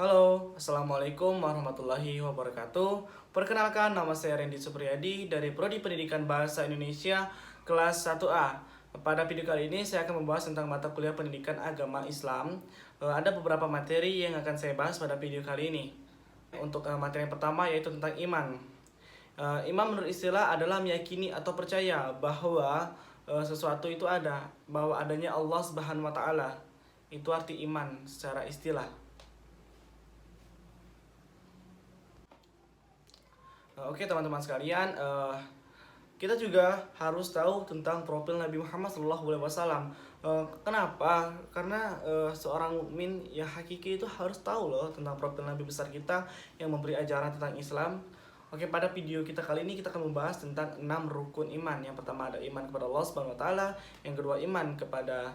Halo, Assalamualaikum warahmatullahi wabarakatuh. Perkenalkan, nama saya Randy Supriyadi dari Prodi Pendidikan Bahasa Indonesia kelas 1A. Pada video kali ini saya akan membahas tentang mata kuliah pendidikan agama Islam. Ada beberapa materi yang akan saya bahas pada video kali ini. Untuk materi yang pertama yaitu tentang iman. Iman menurut istilah adalah meyakini atau percaya bahwa sesuatu itu ada, bahwa adanya Allah Subhanahu wa taala. Itu arti iman secara istilah. Oke teman-teman sekalian, kita juga harus tahu tentang profil Nabi Muhammad SAW. Kenapa? Karena seorang mukmin yang hakiki itu harus tahu loh tentang profil Nabi besar kita yang memberi ajaran tentang Islam. Oke, pada video kita kali ini kita akan membahas tentang 6 rukun iman. Yang pertama ada iman kepada Allah Subhanahu wa taala, yang kedua iman kepada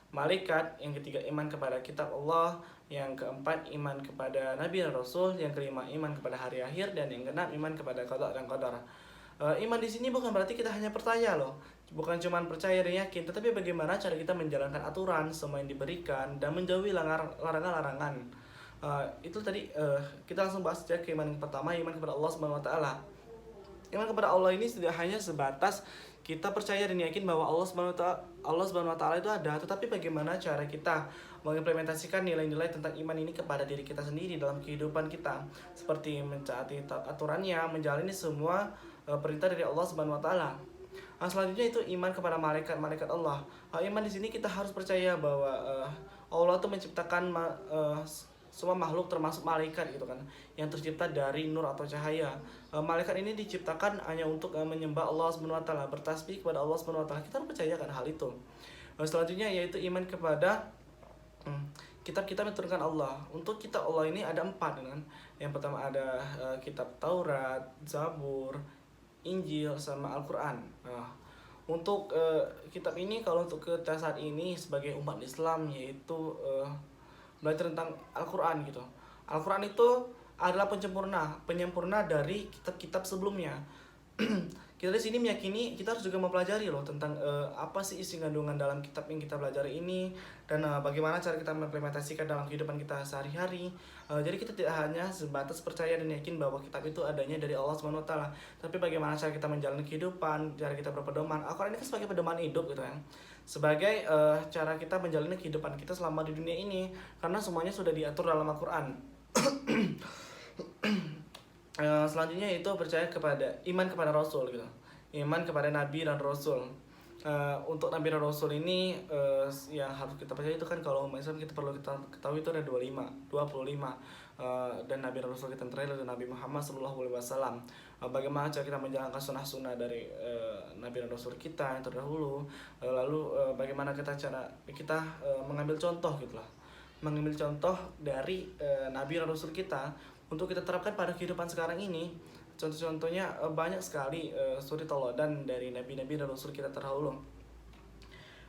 malaikat, yang ketiga iman kepada kitab Allah, yang keempat iman kepada nabi dan rasul, yang kelima iman kepada hari akhir, dan yang keenam iman kepada qada dan qadar. Iman di sini bukan berarti kita hanya percaya loh, bukan cuma percaya dan yakin, tetapi bagaimana cara kita menjalankan aturan semua yang diberikan dan menjauhi larangan-larangan. Itu tadi kita langsung bahas saja ke iman yang pertama, iman kepada Allah Subhanahu wa taala. Iman kepada Allah ini tidak hanya sebatas kita percaya dan yakin bahwa Allah Subhanahu wa taala itu ada, tetapi bagaimana cara kita mengimplementasikan nilai-nilai tentang iman ini kepada diri kita sendiri dalam kehidupan kita, seperti mencari aturannya, menjalani semua perintah dari Allah Subhanahu wa taala. Selanjutnya itu iman kepada malaikat-malaikat Allah. Iman di sini kita harus percaya bahwa Allah itu menciptakan semua makhluk termasuk malaikat gitu kan, yang tercipta dari nur atau cahaya. Malaikat ini diciptakan hanya untuk menyembah Allah Subhanahu wa taala, bertasbih kepada Allah Subhanahu wa taala. Kita harus percayakan hal itu. Selanjutnya yaitu iman kepada kitab-kitab yang diturunkan Allah. Untuk kitab Allah ini ada 4 kan. Yang pertama ada kitab Taurat, Zabur, Injil sama Al-Qur'an. Untuk kitab ini, kalau untuk kita saat ini sebagai umat Islam, yaitu belajar tentang Al-Quran gitu. Al-Quran itu adalah penyempurna dari kitab-kitab sebelumnya. Kita di sini meyakini kita harus juga mempelajari loh tentang apa sih isi kandungan dalam kitab yang kita pelajari ini, dan bagaimana cara kita mengimplementasikan dalam kehidupan kita sehari-hari. Jadi kita tidak hanya sebatas percaya dan yakin bahwa kitab itu adanya dari Allah Subhanahu wa taala, tapi bagaimana cara kita menjalani kehidupan, cara kita berpedoman. Al-Quran ini kan sebagai pedoman hidup gitu kan, sebagai cara kita menjalani kehidupan kita selama di dunia ini, karena semuanya sudah diatur dalam Al-Quran. Selanjutnya itu percaya kepada iman kepada Rasul gitu, iman kepada Nabi dan Rasul. Untuk Nabi dan Rasul ini yang harus kita percaya itu kan, kalau umat Islam kita perlu kita ketahui itu ada 25 dan Nabi dan Rasul kita terakhir adalah Nabi Muhammad SAW. Bagaimana cara kita menjalankan sunnah-sunnah dari Nabi dan Rasul kita yang terdahulu, lalu bagaimana cara kita mengambil contoh gitulah, mengambil contoh dari Nabi dan Rasul kita untuk kita terapkan pada kehidupan sekarang ini. Contoh-contohnya banyak sekali suri teladan dari nabi-nabi dan rasul kita terdahulu.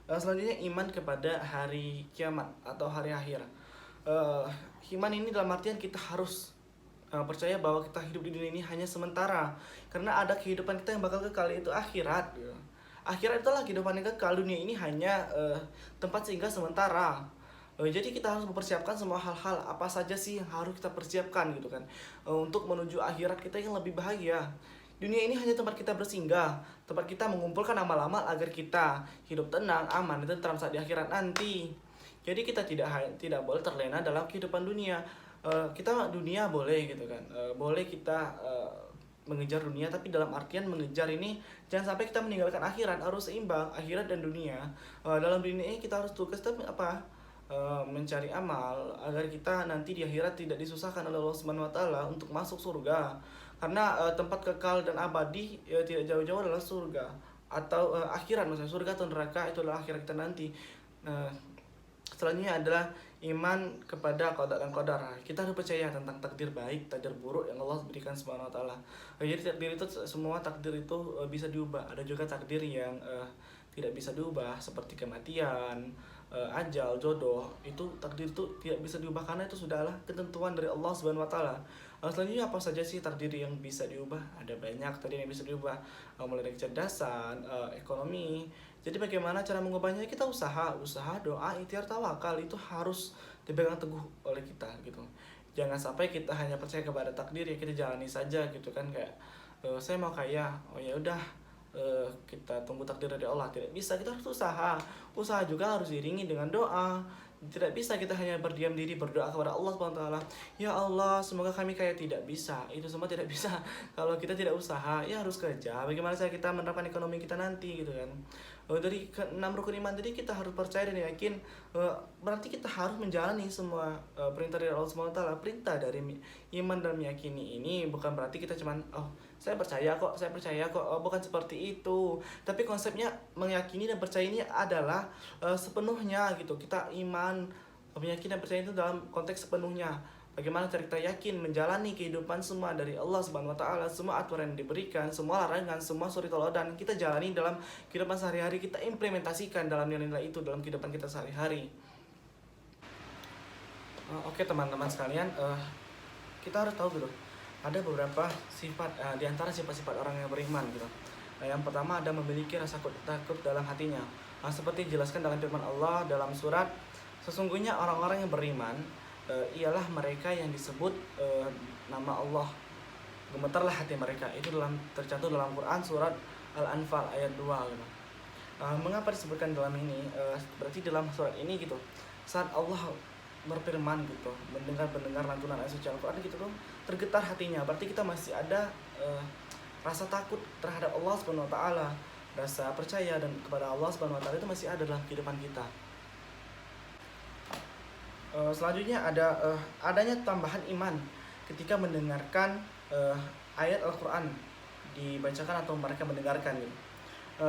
Selanjutnya iman kepada hari kiamat atau hari akhir. Iman ini dalam artian kita harus percaya bahwa kita hidup di dunia ini hanya sementara, karena ada kehidupan kita yang bakal kekal, yaitu akhirat. Akhirat itulah kehidupan yang kekal, dunia ini hanya tempat singgah sementara. Jadi kita harus mempersiapkan semua hal-hal apa saja sih yang harus kita persiapkan gitu kan, untuk menuju akhirat kita yang lebih bahagia. Dunia ini hanya tempat kita bersinggah, tempat kita mengumpulkan amal-amal agar kita hidup tenang, aman, dan tentram saat di akhirat nanti. Jadi kita tidak boleh terlena dalam kehidupan dunia. Kita dunia boleh gitu kan, boleh kita mengejar dunia, tapi dalam artian mengejar ini jangan sampai kita meninggalkan akhirat. Harus seimbang akhirat dan dunia. Dalam dunia ini kita harus tugas tapi mencari amal agar kita nanti di akhirat tidak disusahkan oleh Allah Subhanahu wa taala untuk masuk surga. Karena tempat kekal dan abadi tidak jauh-jauh adalah surga atau akhirat, maksudnya surga atau neraka itu adalah akhirat kita nanti. Selanjutnya adalah iman kepada qada dan qadar. Kita harus percaya tentang takdir baik, takdir buruk yang Allah berikan Subhanahu wa taala. Jadi takdir itu, semua takdir itu bisa diubah. Ada juga takdir yang tidak bisa diubah, seperti kematian, ajal, jodoh. Itu takdir itu tidak bisa diubah karena itu sudahlah ketentuan dari Allah Subhanahu wa taala. Selanjutnya apa saja sih takdir yang bisa diubah? Ada banyak takdir yang bisa diubah, mulai dari kecerdasan, ekonomi. Jadi bagaimana cara mengubahnya? Kita usaha, doa, ikhtiar, tawakal itu harus dipegang teguh oleh kita gitu. Jangan sampai kita hanya percaya kepada takdir ya kita jalani saja gitu kan, kayak saya mau kaya, oh ya udah kita tunggu takdir dari Allah. Tidak bisa, kita harus usaha. Usaha juga harus diiringi dengan doa. Tidak bisa kita hanya berdiam diri berdoa kepada Allah Subhanahu wa taala, ya Allah semoga kami kaya. Tidak bisa, itu semua tidak bisa kalau kita tidak usaha. Ya harus kerja, bagaimana cara kita menerapkan ekonomi kita nanti gitu kan. Dari keenam rukun iman tadi kita harus percaya dan yakin, berarti kita harus menjalani semua perintah dari Allah Subhanahu wa taala. Perintah dari iman dan meyakini ini bukan berarti kita cuman saya percaya kok, bukan seperti itu. Tapi konsepnya meyakini dan percaya ini adalah sepenuhnya gitu. Kita iman, meyakini dan percaya itu dalam konteks sepenuhnya. Bagaimana cara kita yakin menjalani kehidupan semua dari Allah Subhanahu wa taala, semua aturan yang diberikan, semua larangan, semua suri teladan kita jalani dalam kehidupan sehari-hari, kita implementasikan dalam nilai-nilai itu dalam kehidupan kita sehari-hari. Oke teman-teman sekalian, kita harus tahu gitu, ada beberapa sifat di antara sifat-sifat orang yang beriman gitu. Yang pertama ada memiliki rasa takut dalam hatinya. Seperti dijelaskan dalam firman Allah dalam surat, sesungguhnya orang-orang yang beriman ialah mereka yang disebut nama Allah, gemetarlah hati mereka. Itu tercantum dalam Quran surat Al-Anfal ayat 2 gitu. Mengapa disebutkan dalam ini? Berarti dalam surat ini gitu, saat Allah berfirman gitu, mendengar lantunan ayat suci Al-Quran gitu tuh tergetar hatinya. Berarti kita masih ada rasa takut terhadap Allah Subhanahu wa taala, rasa percaya dan kepada Allah Subhanahu wa taala itu masih ada dalam kehidupan kita. Selanjutnya ada adanya tambahan iman ketika mendengarkan ayat Al-Quran dibacakan atau mereka mendengarkan gitu.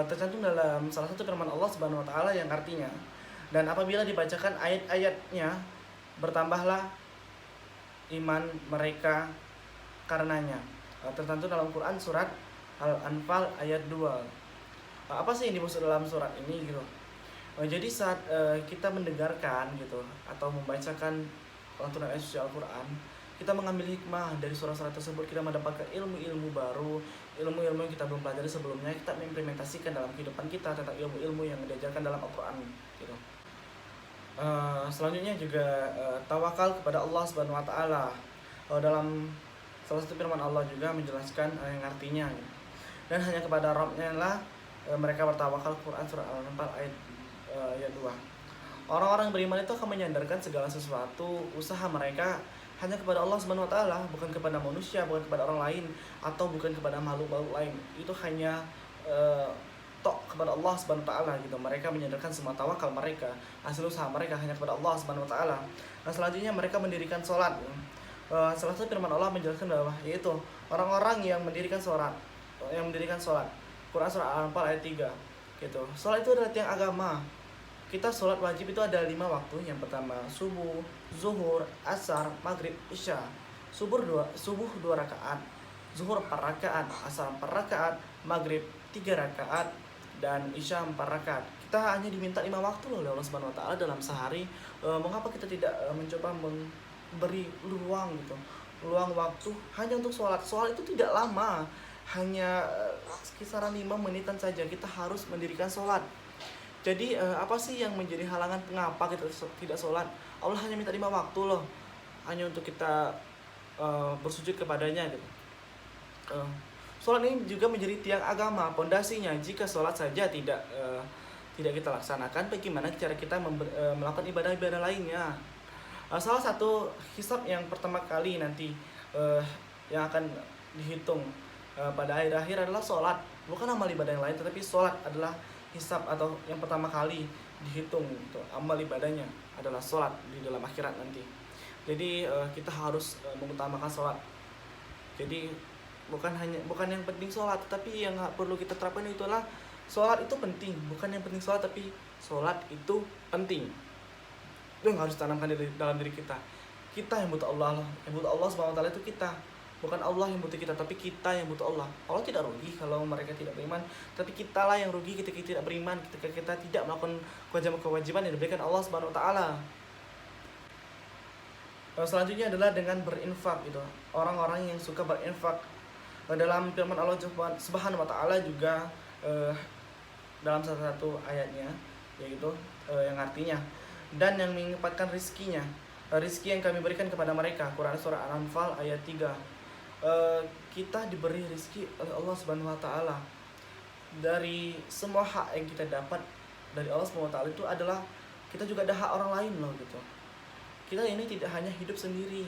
Tercantum dalam salah satu firman Allah Subhanahu wa taala yang artinya, dan apabila dibacakan ayat-ayatnya bertambahlah iman mereka karenanya. Tertentu dalam Quran surat Al-Anfal ayat 2. Apa sih yang dimaksud dalam surat ini gitu? Jadi saat kita mendengarkan gitu atau membacakan lantunan ayat suci Al-Quran, kita mengambil hikmah dari surat-surat tersebut, kita mendapatkan ilmu-ilmu baru, ilmu-ilmu yang kita belum pelajari sebelumnya, kita mengimplementasikan dalam kehidupan kita tentang ilmu-ilmu yang diajarkan dalam Al-Quran gitu. Selanjutnya juga tawakal kepada Allah Subhanahu wa taala. Dalam salah satu firman Allah juga menjelaskan yang artinya gitu. Dan hanya kepada Rabb-nya lah mereka bertawakal. Quran surah Al-Anfal ayat 2. Orang-orang yang beriman itu akan menyandarkan segala sesuatu usaha mereka hanya kepada Allah Subhanahu wa taala, bukan kepada manusia, bukan kepada orang lain, atau bukan kepada makhluk-makhluk lain. Itu hanya tok kepada Allah Subhanahu wa taala gitu. Mereka menyandarkan semua tawakal mereka, hasil usaha mereka hanya kepada Allah Subhanahu wa taala. Nah, selanjutnya mereka mendirikan salat. Salah satu firman Allah menjelaskan bahwa yaitu orang-orang yang mendirikan salat, Quran surah Al-Anfal ayat 3 gitu. Salat itu adalah tiang agama. Kita sholat wajib itu ada 5 waktu. Yang pertama subuh, zuhur, asar, maghrib, isya. Subuh 2 rakaat, zuhur 4 rakaat, asar 4 rakaat, maghrib 3 rakaat, dan isya 4 rakaat. Kita hanya diminta 5 waktu loh oleh Allah Subhanahu wa taala dalam sehari. Mengapa kita tidak mencoba memberi luang gitu, luang waktu hanya untuk sholat? Sholat itu tidak lama, hanya kisaran 5 menitan saja. Kita harus mendirikan sholat. Jadi apa sih yang menjadi halangan mengapa kita tidak sholat? Allah hanya minta 5 waktu loh, hanya untuk kita bersujud kepadanya gitu. Sholat ini juga menjadi tiang agama, pondasinya. Jika sholat saja tidak kita laksanakan, bagaimana cara kita melakukan ibadah-ibadah lainnya? Salah satu hisab yang pertama kali nanti yang akan dihitung pada akhir-akhir adalah sholat. Bukan amal ibadah yang lain, tetapi sholat adalah hisab atau yang pertama kali dihitung gitu. Amal ibadahnya adalah sholat di dalam akhirat nanti. Jadi kita harus mengutamakan sholat. Jadi bukan yang penting sholat, tapi yang perlu kita terapkan itulah sholat itu penting. Bukan yang penting sholat, tapi sholat itu penting. Itu yang harus tanamkan dalam diri kita. Kita yang butuh Allah, yang butuh Allah Subhanahu wa taala itu kita. Bukan Allah yang butuh kita, tapi kita yang butuh Allah. Allah tidak rugi kalau mereka tidak beriman, tapi kita lah yang rugi ketika tidak beriman, ketika kita tidak melakukan kewajiban yang diberikan Allah Subhanahu wa taala. Selanjutnya adalah dengan berinfak gitu. Orang-orang yang suka berinfak, dalam firman Allah Subhanahu wa taala juga dalam salah satu ayatnya, yaitu yang artinya dan yang mengepatkan rizkinya rizki yang kami berikan kepada mereka. Quran surah Al-Anfal ayat 3. Kita diberi rizki oleh Allah Subhanahu wa taala. Dari semua hak yang kita dapat dari Allah Subhanahu wa taala itu adalah kita juga ada hak orang lain loh gitu. Kita ini tidak hanya hidup sendiri.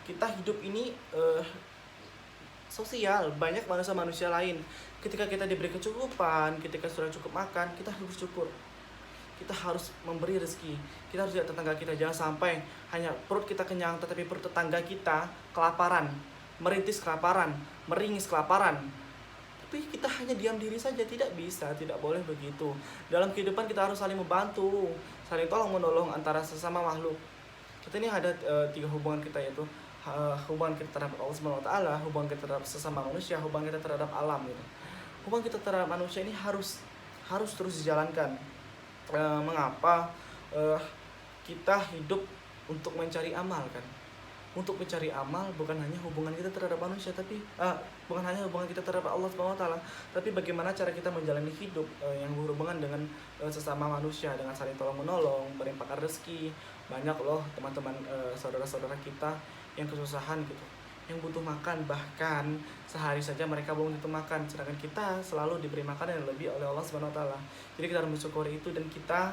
Kita hidup ini sosial, banyak manusia-manusia lain. Ketika kita diberi kecukupan, ketika sudah cukup makan, kita harus bersyukur. Kita harus memberi rezeki. Kita harus lihat tetangga kita, jangan sampai hanya perut kita kenyang tetapi perut tetangga kita kelaparan, merintis kelaparan, meringis kelaparan. Tapi kita hanya diam diri saja, tidak bisa, tidak boleh begitu. Dalam kehidupan kita harus saling membantu, saling tolong menolong antara sesama makhluk. Kita ini ada 3 hubungan kita, yaitu hubungan kita terhadap Allah Subhanahu wa taala, hubungan kita terhadap sesama manusia, hubungan kita terhadap alam gitu. Hubungan kita terhadap manusia ini harus terus dijalankan. Mengapa kita hidup untuk mencari amal kan? Untuk mencari amal bukan hanya hubungan kita terhadap manusia, tapi bukan hanya hubungan kita terhadap Allah Subhanahu wa taala, tapi bagaimana cara kita menjalani hidup yang berhubungan dengan sesama manusia, dengan saling tolong menolong, berimpakan rezeki. Banyak loh teman-teman, saudara-saudara kita yang kesusahan gitu, yang butuh makan, bahkan sehari saja mereka belum itu makan, sedangkan kita selalu diberi makanan yang lebih oleh Allah Subhanahu wa taala. Jadi kita harus bersyukuri itu, dan kita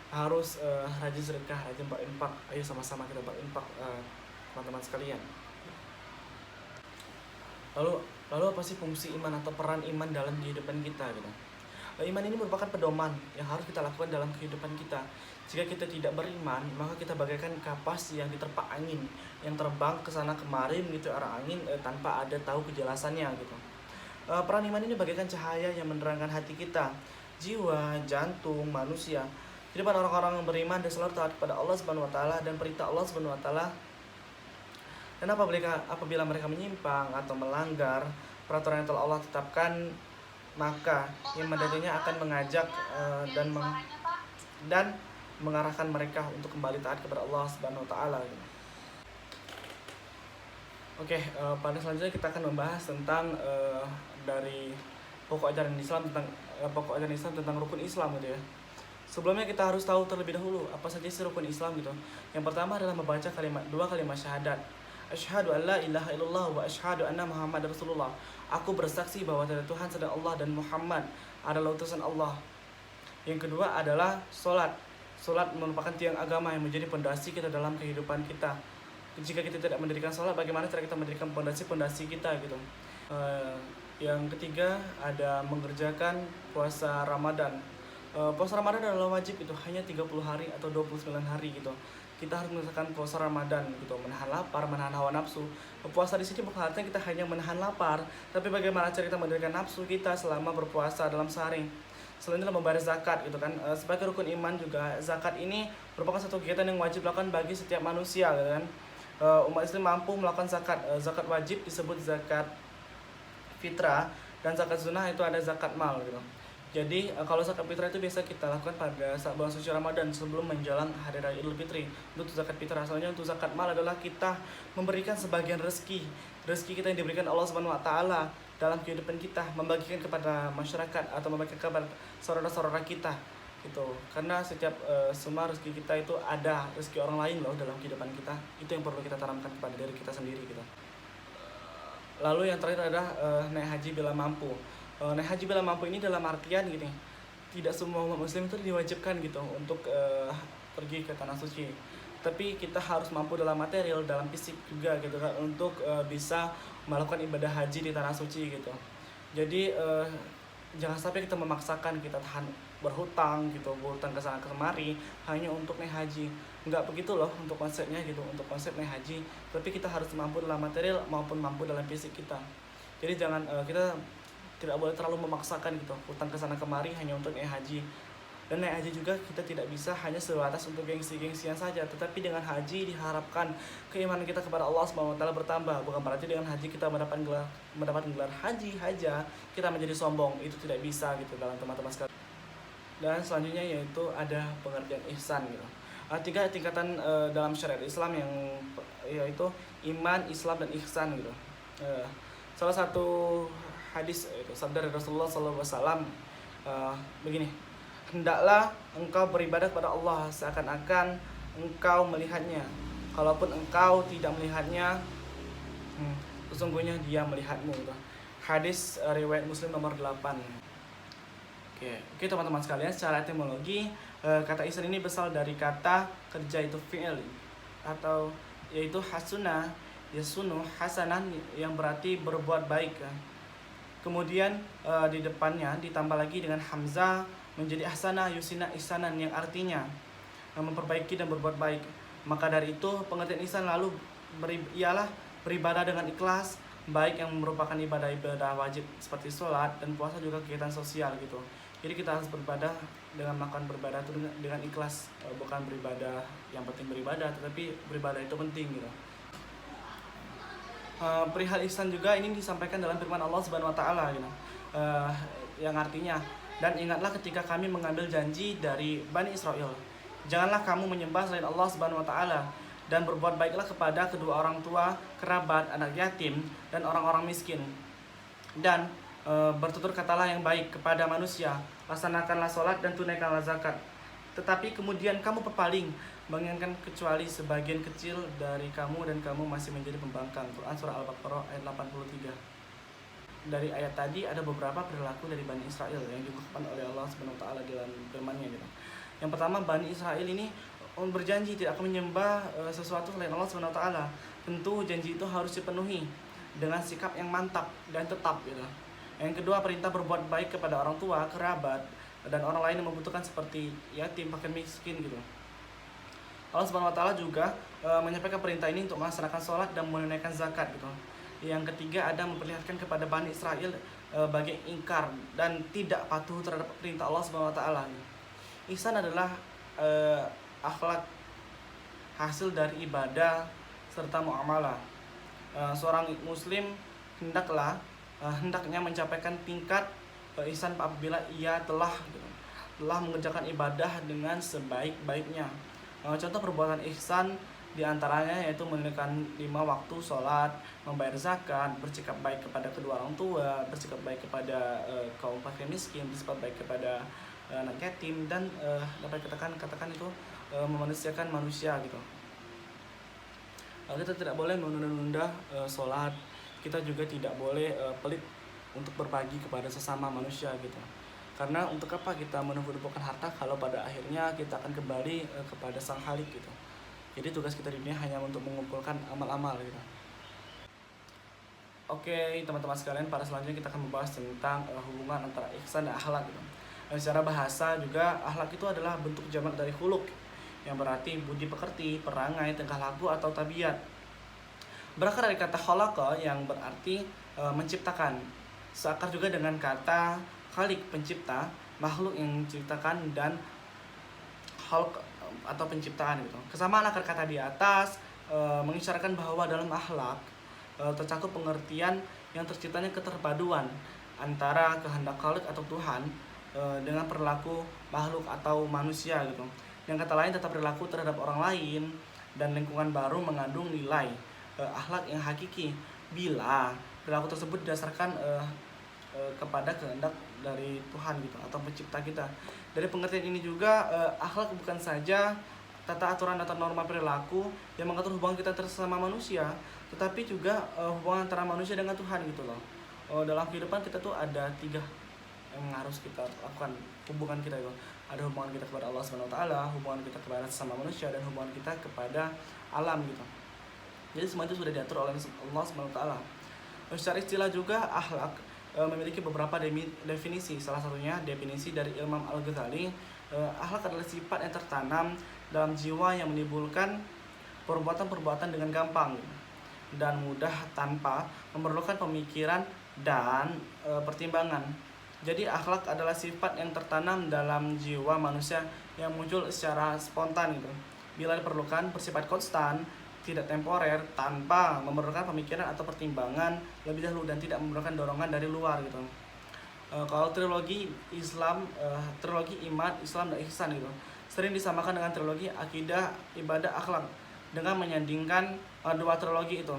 harus rajin sedekah, rajin berinfak. Ayo sama-sama kita berinfak, teman-teman sekalian. Lalu apa sih fungsi iman atau peran iman dalam kehidupan kita gitu? Iman ini merupakan pedoman yang harus kita lakukan dalam kehidupan kita. Jika kita tidak beriman, maka kita bagaikan kapas yang diterpa angin, yang terbang ke sana kemari mengikuti arah angin tanpa ada tahu kejelasannya gitu. Peran iman ini bagaikan cahaya yang menerangkan hati kita, jiwa, jantung, manusia. Kehidupan orang-orang yang beriman dan selalu taat kepada Allah Subhanahu wa taala dan perintah Allah Subhanahu wa taala. Dan apabila mereka menyimpang atau melanggar peraturan yang telah Allah tetapkan, maka iman darinya akan mengajak dan mengarahkan mereka untuk kembali taat kepada Allah Subhanahu wa taala. Oke, pada selanjutnya kita akan membahas tentang dari pokok ajaran Islam tentang rukun Islam gitu ya. Sebelumnya kita harus tahu terlebih dahulu apa saja sih rukun Islam gitu. Yang pertama adalah membaca dua kalimat syahadat. Asyhadu an la ilaha illallah wa asyhadu anna Muhammad Rasulullah. Aku bersaksi bahwa tiada Tuhan selain Allah dan Muhammad adalah utusan Allah. Yang kedua adalah sholat. Sholat merupakan tiang agama yang menjadi pondasi kita dalam kehidupan kita. Jika kita tidak mendirikan sholat, bagaimana cara kita mendirikan pondasi kita gitu. Yang ketiga ada mengerjakan puasa Ramadan. Puasa Ramadan adalah wajib itu, hanya 30 hari atau 29 hari gitu. Kita harus melaksanakan puasa Ramadan gitu, menahan lapar, menahan hawa nafsu. Puasa di sini bukan artinya kita hanya menahan lapar, tapi bagaimana cara kita mendirikan nafsu kita selama berpuasa dalam sehari. Selanjutnya membayar zakat gitu kan. Sebagai rukun iman juga, zakat ini merupakan satu kegiatan yang wajib dilakukan bagi setiap manusia gitu kan. Umat Islam mampu melakukan zakat. Zakat wajib disebut zakat fitrah, dan zakat sunnah itu ada zakat mal gitu. Jadi kalau zakat fitrah itu biasa kita lakukan pada saat bulan suci Ramadan sebelum menjelang hari raya Idul Fitri. Untuk zakat fitrah. Selanjutnya untuk zakat mal adalah kita memberikan sebagian rezeki kita yang diberikan Allah Subhanahu wa taala dalam kehidupan kita, membagikan kepada masyarakat atau membagikan kepada saudara-saudara kita gitu. Karena setiap semua rezeki kita itu ada rezeki orang lain loh dalam kehidupan kita. Itu yang perlu kita tanamkan kepada diri kita sendiri gitu. Lalu yang terakhir adalah naik haji bila mampu. Naik haji bila mampu ini dalam artian gini, tidak semua umat muslim itu diwajibkan gitu untuk pergi ke tanah suci, tapi kita harus mampu dalam material, dalam fisik juga gitu kan, untuk bisa melakukan ibadah haji di tanah suci gitu. Jadi jangan sampai kita memaksakan, kita tahan berhutang gitu, berhutang ke sana kemari hanya untuk naik haji. Enggak begitu loh untuk konsepnya gitu, untuk konsep naik haji, tapi kita harus mampu dalam material maupun mampu dalam fisik kita. Jadi jangan kita tidak boleh terlalu memaksakan gitu, hutang ke sana kemari hanya untuk naik haji. Dan naik haji juga kita tidak bisa hanya sebatas untuk gengsi-gengsian saja, tetapi dengan haji diharapkan keimanan kita kepada Allah Subhanahu wa taala bertambah. Bukan berarti dengan haji kita mendapat gelar haji haja kita menjadi sombong, itu tidak bisa gitu dalam teman-teman sekalian. Dan selanjutnya yaitu ada pengertian ihsan gitu. 3 tingkatan dalam syariat Islam yang yaitu iman, Islam, dan ihsan gitu. Salah satu hadis itu sabda Rasulullah SAW begini, hendaklah engkau beribadah kepada Allah seakan-akan engkau melihatnya. Kalaupun engkau tidak melihatnya, sesungguhnya dia melihatmu gitu. Hadis riwayat Muslim nomor 8. Oke teman-teman sekalian, secara etimologi kata ihsan ini berasal dari kata kerja itu fi'il, atau yaitu hasuna yasunu hasanan, yang berarti berbuat baik. Kemudian di depannya ditambah lagi dengan hamzah menjadi ahsana yusina ihsanan, yang artinya memperbaiki dan berbuat baik. Maka dari itu pengertian ihsan lalu ialah beribadah dengan ikhlas, baik yang merupakan ibadah-ibadah wajib seperti sholat dan puasa, juga kegiatan sosial gitu. Jadi kita harus beribadah dengan melakukan beribadah itu dengan ikhlas, bukan beribadah yang penting beribadah, tetapi beribadah itu penting gitu. Perihal ihsan juga ini disampaikan dalam firman Allah Subhanahu wa taala gitu. Yang artinya, dan ingatlah ketika kami mengambil janji dari Bani Israel, janganlah kamu menyembah selain Allah Subhanahu wa taala, dan berbuat baiklah kepada kedua orang tua, kerabat, anak yatim, dan orang-orang miskin. Dan bertutur katalah yang baik kepada manusia, laksanakanlah sholat dan tunaikanlah zakat. Tetapi kemudian kamu berpaling, menginginkan kecuali sebagian kecil dari kamu, dan kamu masih menjadi pembangkang. Quran surah Al-Baqarah ayat 83. Dari ayat tadi ada beberapa perilaku dari Bani Israel yang diungkapkan oleh Allah Subhanahu wa taala dalam firman-Nya gitu. Yang pertama, Bani Israel ini berjanji tidak akan menyembah sesuatu selain Allah Subhanahu wa taala. Tentu janji itu harus dipenuhi dengan sikap yang mantap dan tetap gitu. Yang kedua, perintah berbuat baik kepada orang tua, kerabat, dan orang lain yang membutuhkan seperti yatim, fakir, miskin gitu. Allah Subhanahu wa taala juga menyampaikan perintah ini untuk melaksanakan sholat dan menunaikan zakat gitu. Yang ketiga, ada memperlihatkan kepada Bani Israel bagian ingkar dan tidak patuh terhadap perintah Allah Subhanahu wa taala. Ihsan adalah akhlak hasil dari ibadah serta muamalah. Seorang muslim hendaknya mencapaikan tingkat ihsan apabila ia telah mengerjakan ibadah dengan sebaik-baiknya. Contoh perbuatan ihsan diantaranya yaitu menunaikan 5 waktu sholat, membayar zakat, bersikap baik kepada kedua orang tua, bersikap baik kepada kaum fakir miskin, bersikap baik kepada anak yatim, dan dapat katakan itu memanusiakan manusia gitu. Kita tidak boleh menunda-nunda sholat, kita juga tidak boleh pelit untuk berbagi kepada sesama manusia gitu. Karena untuk apa kita menumbuh-numbuhkan harta kalau pada akhirnya kita akan kembali kepada Sang Khalik gitu. Jadi tugas kita di dunia hanya untuk mengumpulkan amal-amal gitu. Oke teman-teman sekalian, pada selanjutnya kita akan membahas tentang hubungan antara ihsan dan akhlak gitu. Secara bahasa juga akhlak itu adalah bentuk jamak dari khuluq, yang berarti budi pekerti, perangai, tingkah laku, atau tabiat. Berakar dari kata khalaqa yang berarti menciptakan. Seakar juga dengan kata khaliq, pencipta, makhluk yang menciptakan, dan khalq atau penciptaan gitu. Kesamaan akar kata di atas mengisyaratkan bahwa dalam akhlak tercakup pengertian yang terciptanya keterpaduan antara kehendak khalik atau Tuhan dengan perilaku makhluk atau manusia gitu. Yang kata lain, tetap berlaku terhadap orang lain dan lingkungan baru mengandung nilai akhlak yang hakiki bila perilaku tersebut didasarkan kepada kehendak dari Tuhan gitu, atau pencipta kita. Dari pengertian ini juga akhlak bukan saja tata aturan atau norma perilaku yang mengatur hubungan kita bersama manusia, tetapi juga hubungan antara manusia dengan Tuhan gitu loh. Dalam kehidupan kita tuh ada 3 yang harus kita lakukan hubungan kita itu. Ada hubungan kita kepada Allah Subhanahu wa taala, hubungan kita kepada sesama manusia, dan hubungan kita kepada alam gitu. Jadi semua itu sudah diatur oleh Allah Subhanahu wa taala. Secara istilah juga akhlak memiliki beberapa definisi. Salah satunya definisi dari Imam Al-Ghazali, akhlak adalah sifat yang tertanam dalam jiwa yang menimbulkan perbuatan-perbuatan dengan gampang dan mudah tanpa memerlukan pemikiran dan pertimbangan. Jadi akhlak adalah sifat yang tertanam dalam jiwa manusia yang muncul secara spontan gitu. Bila diperlukan, bersifat konstan, tidak temporer, tanpa memerlukan pemikiran atau pertimbangan lebih dahulu, dan tidak memerlukan dorongan dari luar gitu. Kalau trilogi Islam, trilogi iman, Islam, dan ihsan gitu, sering disamakan dengan trilogi akidah, ibadah, akhlak dengan menyandingkan dua trilogi itu.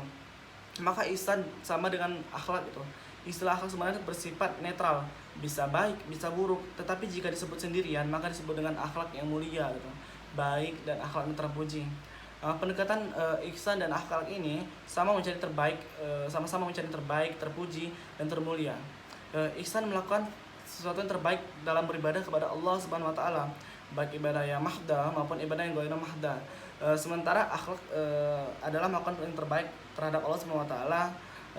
Maka ihsan sama dengan akhlak itu. Istilah akhlak sebenarnya bersifat netral, bisa baik, bisa buruk, tetapi jika disebut sendirian maka disebut dengan akhlak yang mulia gitu. baik dan akhlak yang terpuji. Pendekatan ihsan dan akhlak ini sama-sama mencari terbaik, terpuji dan termulia. Ihsan melakukan sesuatu yang terbaik dalam beribadah kepada Allah Subhanahu wa taala, baik ibadah yang mahda maupun ibadah yang ghairu mahda. Sementara akhlak adalah melakukan yang terbaik terhadap Allah Subhanahu wa taala,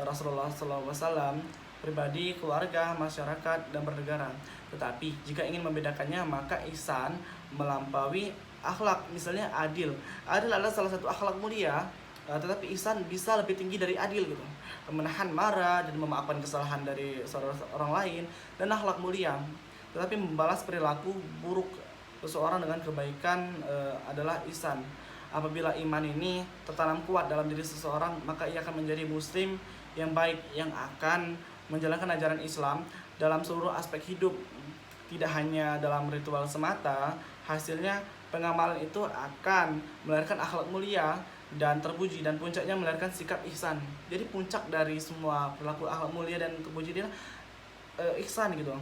Rasulullah SAW, pribadi, keluarga, masyarakat dan bernegara. Tetapi jika ingin membedakannya, maka ihsan melampaui akhlak. Misalnya adil. Adil adalah salah satu akhlak mulia, tetapi ihsan bisa lebih tinggi dari adil gitu. Menahan marah dan memaafkan kesalahan dari orang lain dan akhlak mulia. Tetapi membalas perilaku buruk seseorang dengan kebaikan adalah ihsan. Apabila iman ini tertanam kuat dalam diri seseorang, maka ia akan menjadi muslim yang baik, yang akan menjalankan ajaran Islam dalam seluruh aspek hidup, tidak hanya dalam ritual semata. Hasilnya pengamalan itu akan melahirkan akhlak mulia dan terpuji, dan puncaknya melahirkan sikap ihsan. Jadi puncak dari semua perilaku akhlak mulia dan terpuji dia ihsan gitu.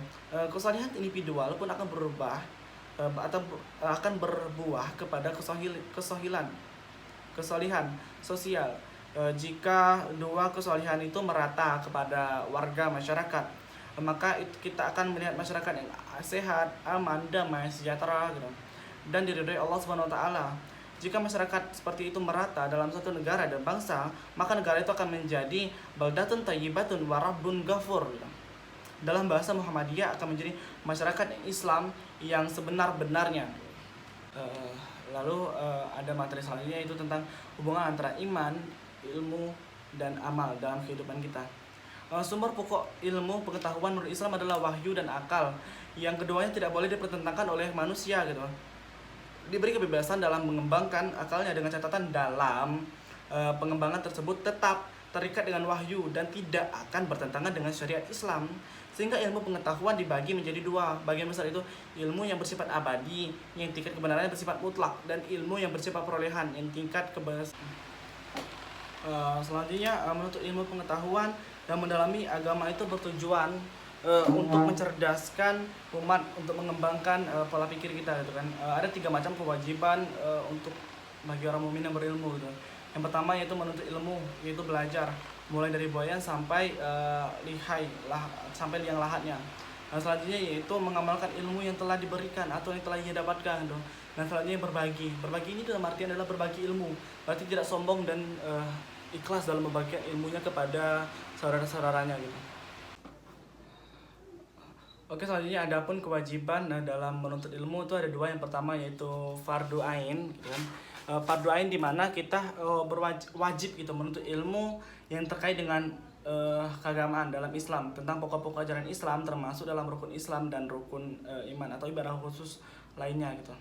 Kesalehan individual pun akan berubah atau akan berbuah kepada kesolihan sosial jika dua kesolihan itu merata kepada warga masyarakat, maka kita akan melihat masyarakat yang sehat, aman, damai, sejahtera gitu, dan diridhoi Allah Subhanahu wa taala. Jika masyarakat seperti itu merata dalam satu negara dan bangsa, maka negara itu akan menjadi baldatun thayyibatun wa rabbun ghafur gitu. Dalam bahasa Muhammadiyah akan menjadi masyarakat Islam yang sebenar-benarnya. Lalu ada materi selanjutnya, itu tentang hubungan antara iman, ilmu, dan amal dalam kehidupan kita. Sumber pokok ilmu pengetahuan menurut Islam adalah wahyu dan akal. Yang keduanya tidak boleh dipertentangkan oleh manusia gitu. Diberi kebebasan dalam mengembangkan akalnya, dengan catatan dalam pengembangan tersebut tetap terikat dengan wahyu dan tidak akan bertentangan dengan syariat Islam. Sehingga ilmu pengetahuan dibagi menjadi dua. Bagian besar itu ilmu yang bersifat abadi, yang tingkat kebenarannya bersifat mutlak, dan ilmu yang bersifat perolehan, yang tingkat kebenaran. Selanjutnya, menuntut ilmu pengetahuan dan mendalami agama itu bertujuan untuk mencerdaskan umat, untuk mengembangkan pola pikir kita gitu kan. Ada 3 macam kewajiban untuk bagi orang mukmin yang berilmu gitu. Yang pertama yaitu menuntut ilmu, yaitu belajar mulai dari buayan sampai sampai liang lahatnya. Selanjutnya yaitu mengamalkan ilmu yang telah diberikan atau yang telah ia dapatkan gitu. Dan selanjutnya berbagi. Berbagi ini dalam artian adalah berbagi ilmu, berarti tidak sombong dan ikhlas dalam membagikan ilmunya kepada saudara-saudaranya gitu. Oke, selanjutnya ada pun kewajiban dalam menuntut ilmu itu ada 2. Yang pertama yaitu fardu ain gitu kan. Fardu ain di mana kita wajib gitu menuntut ilmu yang terkait dengan keagamaan dalam Islam, tentang pokok-pokok ajaran Islam, termasuk dalam rukun Islam dan rukun iman atau ibadah khusus lainnya gitu.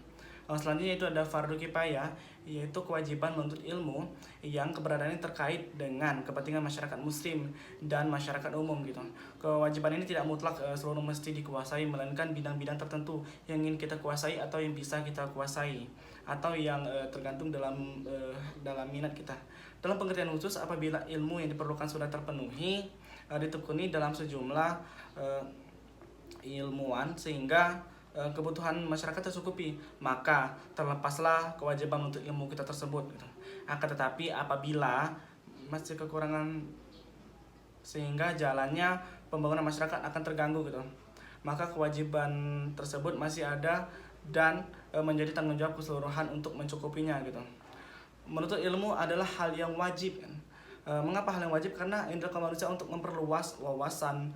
Selanjutnya itu ada fardu kifayah, yaitu kewajiban menuntut ilmu yang keberadaannya terkait dengan kepentingan masyarakat muslim dan masyarakat umum gitu. Kewajiban ini tidak mutlak seluruh mesti dikuasai, melainkan bidang-bidang tertentu yang ingin kita kuasai atau yang bisa kita kuasai, atau yang tergantung dalam minat kita. Dalam pengertian khusus, apabila ilmu yang diperlukan sudah terpenuhi, ditekuni dalam sejumlah ilmuwan sehingga kebutuhan masyarakat tercukupi, maka terlepaslah kewajiban untuk ilmu kita tersebut gitu. Akan tetapi apabila masih kekurangan sehingga jalannya pembangunan masyarakat akan terganggu gitu, maka kewajiban tersebut masih ada dan menjadi tanggung jawab keseluruhan untuk mencukupinya gitu. Menuntut ilmu adalah hal yang wajib kan. Mengapa hal yang wajib? Karena indera manusia untuk memperluas wawasan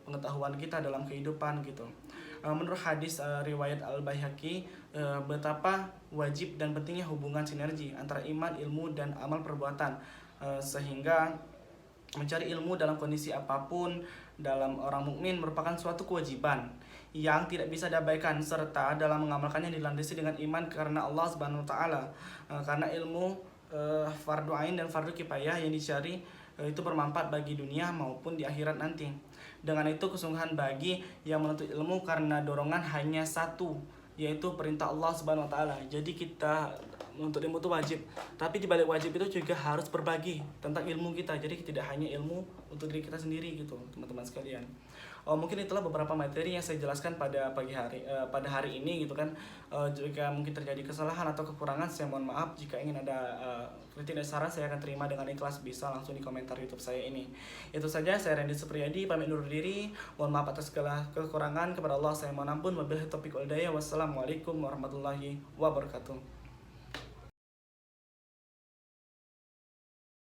pengetahuan kita dalam kehidupan gitu. Menurut hadis riwayat Al-Baihaqi, betapa wajib dan pentingnya hubungan sinergi antara iman, ilmu, dan amal perbuatan, sehingga mencari ilmu dalam kondisi apapun dalam orang mukmin merupakan suatu kewajiban yang tidak bisa diabaikan, serta dalam mengamalkannya dilandasi dengan iman karena Allah Subhanahu wa taala. Karena ilmu fardu ain dan fardu kifayah yang dicari itu bermanfaat bagi dunia maupun di akhirat nanti. Dengan itu kesungguhan bagi yang menuntut ilmu karena dorongan hanya satu, yaitu perintah Allah Subhanahu wa taala. Jadi kita menuntut ilmu itu wajib, tapi di balik wajib itu juga harus berbagi tentang ilmu kita. Jadi tidak hanya ilmu untuk diri kita sendiri gitu, teman-teman sekalian. Mungkin itulah beberapa materi yang saya jelaskan pada pada hari ini gitu kan. Jika mungkin terjadi kesalahan atau kekurangan, saya mohon maaf. Jika ingin ada kritik dan saran, saya akan terima dengan ikhlas, bisa langsung di komentar YouTube saya ini. Itu saja, saya Randy Supriyadi pamit undur diri. Mohon maaf atas segala kekurangan, kepada Allah saya mohon ampun. Wabillahi taufiq wal hidayah. Wassalamualaikum warahmatullahi wabarakatuh.